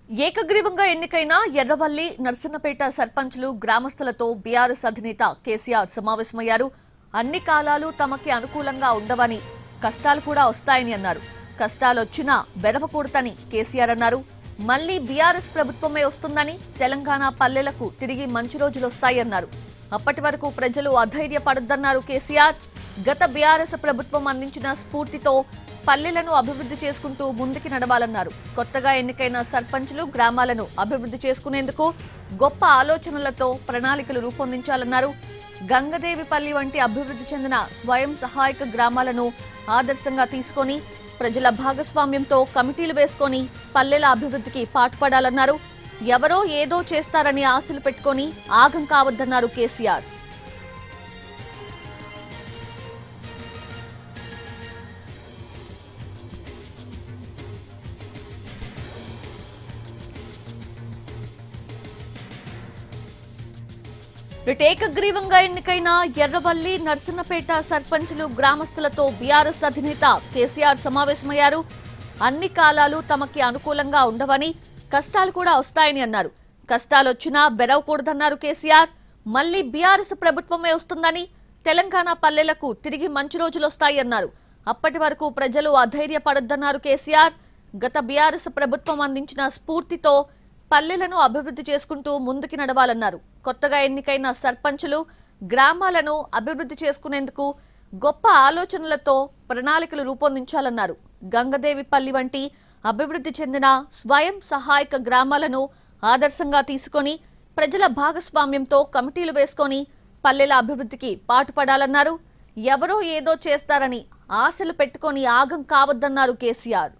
ఏకగ్రీవంగా ఎన్నికైన ఎర్రవల్లి నర్సన్నపేట సర్పంచులు గ్రామస్తులతో బీఆర్ఎస్ అధినేత కేసీఆర్ సమావేశమయ్యారు. అన్ని కాలాలు తమకి అనుకూలంగా ఉండవని, కష్టాలు కూడా వస్తాయని అన్నారు. కష్టాలొచ్చినా బెరవకూడదని కేసీఆర్ అన్నారు. మళ్లీ బీఆర్ఎస్ ప్రభుత్వమే వస్తుందని, తెలంగాణ పల్లెలకు తిరిగి మంచి రోజులు వస్తాయన్నారు. అప్పటి వరకు ప్రజలు అధైర్యపడొద్దన్నారు కేసీఆర్. గత బీఆర్ఎస్ ప్రభుత్వం అందించిన స్ఫూర్తితో పల్లెలను అభివృద్ధి చేసుకుంటూ ముందుకు నడవాలన్నారు. కొత్తగా ఎన్నికైన సర్పంచులు గ్రామాలను అభివృద్ధి చేసుకునేందుకు గొప్ప ఆలోచనలతో ప్రణాళికలు రూపొందించాలన్నారు. గంగదేవిపల్లి వంటి అభివృద్ధి చెందిన స్వయం సహాయక గ్రామాలను ఆదర్శంగా తీసుకొని ప్రజల భాగస్వామ్యంతో కమిటీలు వేసుకొని పల్లెల అభివృద్ధికి పాటుపడాలన్నారు. ఎవరో ఏదో చేస్తారని ఆశలు పెట్టుకొని ఆగం కావద్దన్నారు కేసీఆర్. ఏకగ్రీవంగా ఎన్నికైన ఎర్రవల్లి నర్సన్నపేట సర్పంచులు గ్రామస్తులతో బీఆర్ఎస్ అధినేత కేసీఆర్ సమావేశమయ్యారు. అన్ని కాలాలు తమకి అనుకూలంగా ఉండవని, కష్టాలు కూడా వస్తాయని అన్నారు. కష్టాలొచ్చినా బెరవకూడదన్నారు కేసీఆర్. మళ్లీ బీఆర్ఎస్ ప్రభుత్వమే వస్తుందని, తెలంగాణ పల్లెలకు తిరిగి మంచి రోజులు వస్తాయన్నారు. అప్పటి వరకు ప్రజలు అధైర్యపడొద్దన్నారు కేసీఆర్. గత బీఆర్ఎస్ ప్రభుత్వం అందించిన స్ఫూర్తితో పల్లెలను అభివృద్ధి చేసుకుంటూ ముందుకు నడవాలన్నారు. కొత్తగా ఎన్నికైన సర్పంచులు గ్రామాలను అభివృద్ధి చేసుకునేందుకు గొప్ప ఆలోచనలతో ప్రణాళికలు రూపొందించాలన్నారు. గంగదేవిపల్లి వంటి అభివృద్ధి చెందిన స్వయం సహాయక గ్రామాలను ఆదర్శంగా తీసుకొని ప్రజల భాగస్వామ్యంతో కమిటీలు వేసుకొని పల్లెల అభివృద్ధికి పాటుపడాలన్నారు. ఎవరో ఏదో చేస్తారని ఆశలు పెట్టుకొని ఆగం కావద్దన్నారు కేసీఆర్.